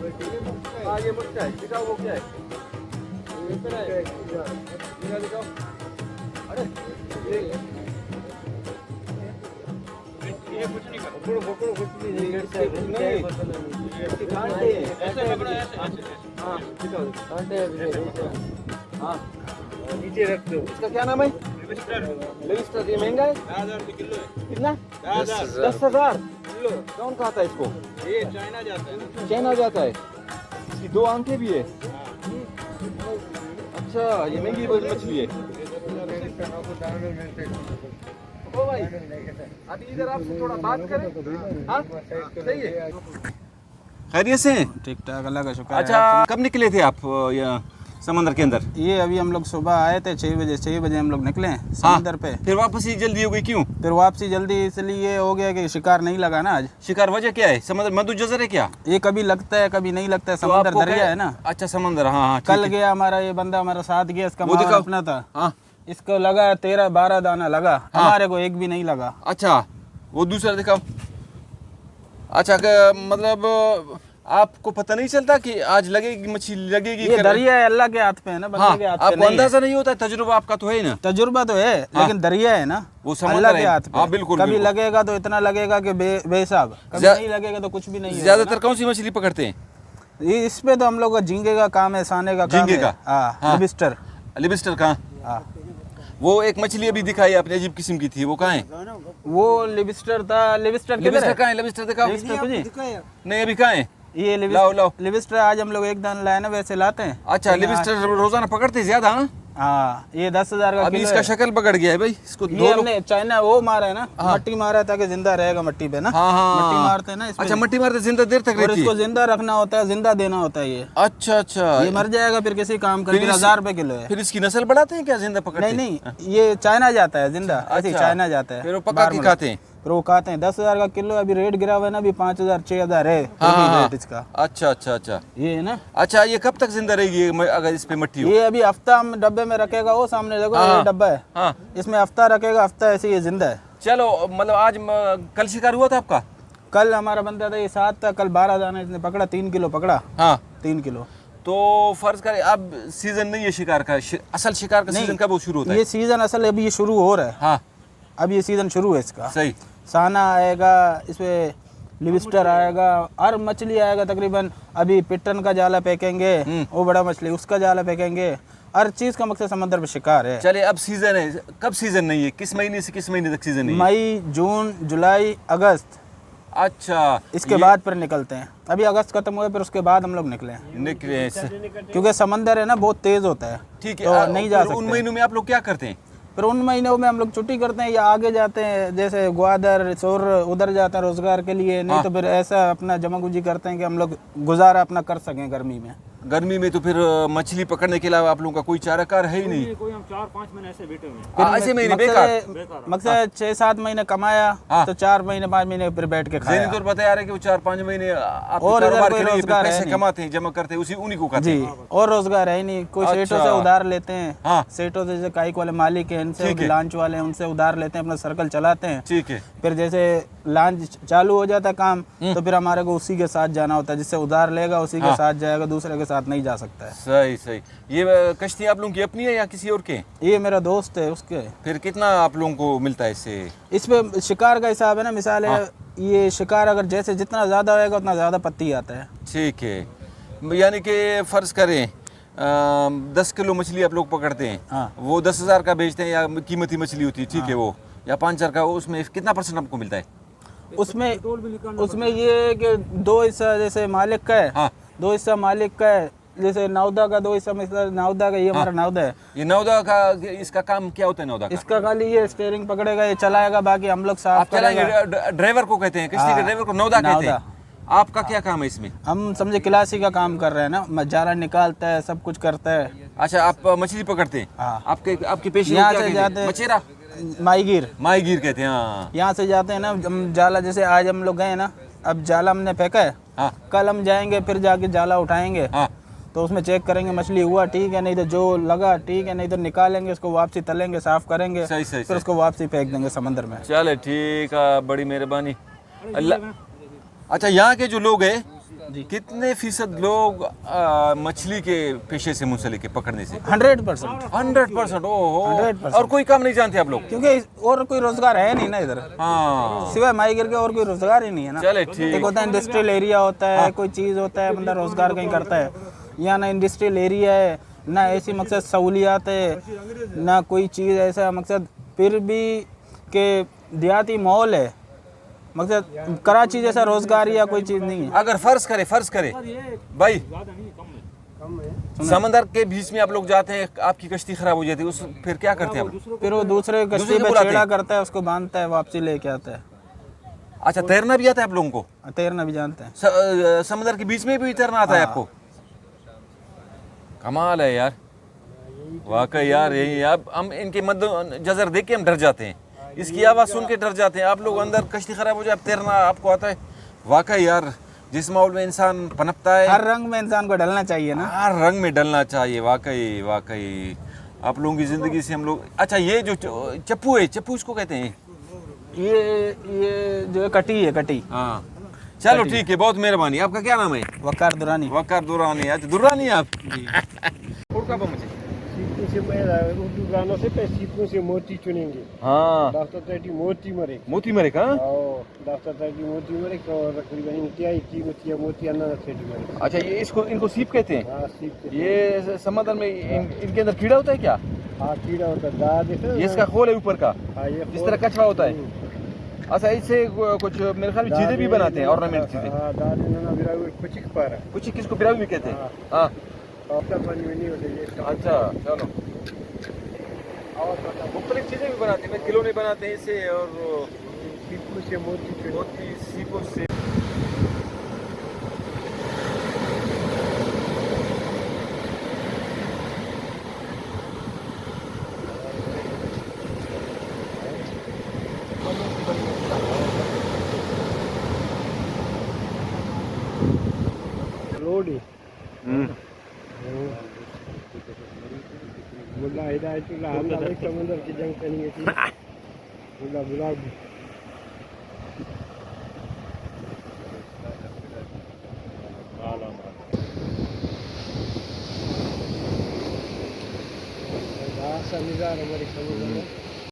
हाँ ये मुझका है, दिखाओ वो क्या है? ये कितना है? दिखाओ। अरे ये कुछ नहीं कर। पकड़ो कुछ नहीं। नहीं इसकी कांटे ऐसे पकड़ो ऐसे। हाँ दिखाओ कांटे। हाँ नीचे रख दो। इसका क्या नाम है? लिविस्टर। ये महंगा है? 10,000 किलो है। कितना? 10,000 किलो। कौन खाता है इसको? ये चाइना जाता है ना। चाइना जाता है। इसकी 2 आंखें भी है। अच्छा ये महंगी मछली है। ओ भाई अभी इधर आपसे थोड़ा बात करें। हाँ सही है। खैरियत से? ठीक ठाक, अल्लाह का शुक्र है। अच्छा कब निकले थे आप यहाँ समंदर के अंदर? ये अभी हम लोग सुबह आए थे 6 बजे हम लोग निकले समंदर पे। फिर वापस ही जल्दी हो गई क्यों? फिर वापसी जल्दी इसलिए हो गया कि शिकार नहीं लगा ना आज। शिकार वजह क्या है? समंदर मधु जजर है क्या? ये कभी लगता है कभी नहीं लगता है, समंदर आपको दरिया है ना। अच्छा समंदर। हाँ हाँ कल गया हमारा ये बंदा हमारा साथ गया, इसका वो माल दिखाओ। अपना था। हाँ इसको लगा 13-12 दाना लगा, हमारे को एक भी नहीं लगा। अच्छा वो दूसरा दिखाओ। अच्छा मतलब आपको पता नहीं चलता कि आज लगेगी मछली लगेगी? ये दरिया है, अल्लाह के हाथ पे है ना, बंदे हाँ, के हाथ पे आपको नहीं अंदाजा नहीं होता? तजुर्बा आपका तो है ना? तजुर्बा तो है लेकिन दरिया है ना, वो समंदर अल्लाह के है। हाथ पे। हाँ, बिल्कुल, कभी बिल्कुल। लगेगा तो इतना लगेगा कि बेहिसाब, कभी नहीं लगेगा तो कुछ भी नहीं है। ज्यादातर कौन सी मछली पकड़ते हैं? ये इस पे तो हम लोग का झींगे का काम है, साने का काम झींगे है। का? हाँ लिबिस्टर। लिबिस्टर कहाँ? हाँ वो एक मछली अभी दिखाई आपने अजीब किस्म की थी, वो कहाँ है? वो लिबिस्टर था। लिबिस्टर किधर लिबिस्टर है? कहाँ है? लिबिस्टर दिखाओ। लिबिस्टर कुछ नहीं अभी कहाँ है? ये लाओ, लाओ। लिबिस्टर आज हम लोग एक दान लाए ना, वैसे लाते हैं। अच्छा लिबिस्टर रोजाना पकड़ते हैं ज्यादा? हाँ हाँ ये 10,000 का अभी किलो इसका है। शक्ल पकड़ गया है भाई, इसको ये धो लो। हमने चाइना वो मारा है ना, मट्टी मारा है ताकि जिंदा रहेगा मट्टी पे ना। हाँ हाँ मट्टी मारते हैं ना इसमें। अच्छा मट्टी मारते जिंदा देर तक और रहती इसको है? जिंदा रखना होता है, जिंदा देना होता है ये। अच्छा अच्छा। ये मर जाएगा फिर किसी काम का, फिर 1,000 रुपए किलो है। फिर इसकी नस्ल बढ़ाते हैं क्या जिंदा पकड़ते नहीं हैं? नहीं ये चाइना जाता है जिंदा, ऐसे अच्छा। चाइना जाता है। फिर वो पका बाहर के मुल्क। खाते हैं? फिर वो खाते हैं। 10,000 का किलो अभी रेट गिरा हुआ है ना, अभी 5,000 6,000 है रेट इसका। अच्छा अच्छा अच्छा। ये है ना, अच्छा ये कब तक जिंदा रहेगी अगर इस पे मट्टी हो? ये अभी हफ्ता हम डब्बे में रखेगा, वो सामने देखो ये डब्बा है, हाँ इसमें हफ्ता रखेगा, हफ्ता ऐसे ये जिंदा है। चलो मतलब आज कल शिकार हुआ था आपका? कल हमारा बंदा था ये 7 था, कल 12 दाना इसने पकड़ा, 3 किलो पकड़ा। हाँ 3 किलो। तो फर्ज करें अब सीजन नहीं है शिकार का, असल शिकार का सीजन कब शुरू होता है? ये सीजन असल अभी ये शुरू हो रहा है। हाँ अब ये सीजन शुरू है इसका। सही। साना आएगा, इसमें लिबिस्टर आएगा, हर मछली आएगा तकरीबन। अभी पिट्टन का जाला फेंकेंगे, वो बड़ा मछली उसका जाला फेंकेंगे। हर चीज का मकसद समंदर पे शिकार है। चले अब सीजन है, कब सीजन नहीं है? किस महीने से किस महीने तक सीजन नहीं है? मई जून जुलाई अगस्त, अच्छा इसके बाद फिर निकलते हैं। अभी अगस्त खत्म हुआ फिर उसके बाद हम लोग निकले हैं। निकले हैं। क्योंकि समंदर है ना बहुत तेज होता है, ठीक है। तो नहीं जा फिर उन सकते। महीनों में आप लोग क्या करते हैं? फिर उन महीनों में हम लोग छुट्टी करते हैं या आगे जाते हैं, जैसे ग्वादर सोर उधर जाते हैं रोजगार के लिए। नहीं तो फिर ऐसा अपना जमा गुजी करते हैं कि हम लोग गुजारा अपना कर सकें गर्मी में। गर्मी में तो फिर मछली पकड़ने के अलावा आप लोगों का कोई चाराकार है ही नहीं? कोई हम 4-5 महीने ऐसे बैठे हुए हैं। ऐसे महीने बेकार। मकसद 6-7 महीने कमाया तो 4 महीने 5 महीने फिर बैठ के खाया। ज़हनी तौर पर बता रहे कि वो 4-5 महीने आप और कारोबार कोई के लिए रोजगार है पैसे नहीं। कमाते हैं, जमा करते हैं, उसी उन्हीं को खाते जी हैं। और रोजगार है ही नहीं। कोई सेठों से उधार लेते हैं। हाँ। सेठों से जैसे काइक वाले मालिक हैं, इनसे लांच वाले हैं, उनसे उधार लेते हैं, अपना सर्कल चलाते हैं। ठीक है। फिर जैसे लांच चालू हो जाता काम तो फिर हमारे को उसी के साथ जाना होता है, जिससे उधार लेगा उसी के साथ जाएगा, दूसरे के साथ नहीं जा सकता है। सही सही। ये कश्ती आप लोगों की अपनी है या किसी और के? ये मेरा दोस्त है उसके। फिर कितना आप लोगों को मिलता है इससे? इस पे शिकार का हिसाब है ना, मिसाल है ये शिकार अगर जैसे जितना ज़्यादा होएगा उतना ज़्यादा पत्ती आता है। ठीक है। यानी कि फ़र्ज़ करें 10 किलो मछली आप लोग पकड़ते हैं, हाँ। वो 10,000 का बेचते हैं या कीमती मछली होती है, ठीक है, वो या 5,000 का, उसमें कितना % आपको मिलता है? उसमें ये है कि 2 हिस्सा जैसे मालिक का है। हाँ। 2 हिस्सा मालिक का है, जैसे नौदा का 2 हिस्सा मिसाल नौदा का, ये हमारा नौदा है। ये नौदा का इसका काम क्या होता है? नौदा का इसका खाली ये स्टीयरिंग पकड़ेगा, ये चलाएगा, बाकी हम लोग आप साफ करेंगे। चलाएंगे। ड्राइवर को कहते हैं, किसी के ड्राइवर को नौदा कहते हैं। आपका क्या काम है इसमें? हम समझे क्लासी का काम कर रहे हैं ना, जाला निकालता है, सब कुछ करता है। अच्छा आप मछली पकड़ते हैं? हाँ। आपके पेशे यहाँ को क्या से कहते हैं? जाते हैं मछेरा? माहीगीर। माहीगीर कहते हैं। हाँ यहाँ से जाते हैं ना हम जाला, जैसे आज हम लोग गए ना, अब जाला हमने फेंका है, हाँ कल हम जाएंगे फिर जाके जाला उठाएंगे, हाँ। तो उसमें चेक करेंगे मछली हुआ ठीक है, नहीं तो जो लगा ठीक है, नहीं तो निकालेंगे उसको, वापसी तलेंगे, साफ करेंगे, सही सही फिर उसको वापसी फेंक देंगे समंदर में। चले ठीक है, बड़ी मेहरबानी। अच्छा यहाँ के जो लोग हैं कितने फीसद लोग मछली के पेशे से मुंसलिक है, पकड़ने से? 100%। 100%। ओहो। 100%। और कोई काम नहीं जानते आप लोग? क्योंकि और कोई रोजगार है नहीं ना इधर, हाँ सिवाय माहीगिर के और कोई रोजगार ही नहीं है ना। चले ठीक। एक होता है इंडस्ट्रियल एरिया होता है, कोई चीज़ होता है, बंदा रोजगार कहीं करता है। यहाँ ना इंडस्ट्रियल एरिया है, ना ऐसी मकसद सहूलियात है, ना कोई चीज़ ऐसा मकसद, फिर भी के देहाती माहौल है, मकसद कराची जैसा रोजगार या कोई चीज़ नहीं है। अगर फर्ज करे भाई, समंदर के बीच में आप लोग जाते हैं, आपकी कश्ती खराब हो जाती है, उस फिर क्या करते हैं आप लोग? फिर वो दूसरे कश्ती दूसरे को पे बुलाते छेड़ा हैं। करता है, उसको बांधता है, वापसी लेके आता है। अच्छा, तैरना भी आता है आप लोगों को? तैरना भी जानते हैं। समंदर के बीच में भी तैरना आता है आपको? कमाल है यार, वाकई यार। यही अब हम इनके मद्द जजर देख के हम डर जाते हैं, इसकी आवाज़ सुन के डर जाते हैं। आप लोग अंदर कश्ती खराब हो जाए, तैरना आपको आता है। वाकई यार, जिस माहौल में इंसान पनपता है, हर रंग में इंसान को डलना चाहिए ना। हर रंग में डलना चाहिए। वाकई वाकई आप लोगों की ज़िंदगी से हम लोग। अच्छा, ये जो चप्पू है, चप्पू इसको कहते हैं? ये जो है कटी है, कटी। हाँ चलो ठीक है, बहुत मेहरबानी। आपका क्या नाम है? वकार दुरानी। वकार दुरानी। अच्छा, दुरानी आप? मुझे सीखने से पहले उर्दू गानों से पहले सीखने से मोती चुनेंगे। हाँ, दाफ्तर तैटी मोती मरे मोती मरे का? दाफ्तर तैटी मोती मरे और तकरीबन इंतहाई कीमत या मोती अन्ना से मरे। अच्छा, ये इसको इनको सीप कहते हैं? हाँ सीखते। ये समंदर में इनके अंदर कीड़ा होता है क्या? हाँ कीड़ा होता है, दाद है। ये इसका खोल है ऊपर का, हाँ ये जिस तरह कचरा होता है। अच्छा, इससे कुछ मेरे ख्याल में चीजें भी बनाते हैं, ऑर्नामेंट चीजें। हाँ दाद ना बिरावी कुछ पा रहा। कुछ किसको बिरावी भी कहते हैं? हाँ। और पानी में नहीं होते ये। अच्छा चलो, और मुख्तलिफ चीजें भी बनाते हैं, खिलौने बनाते हैं इससे, और सीखों से मोती चुने। मोती सीपों से। रोड है। मुल्ला हिदायतुल्लाह हमला भाई समंदर की जंग करनी थी। मुल्ला गुलाब ऐसा नज़ारा हमारे समंदर में।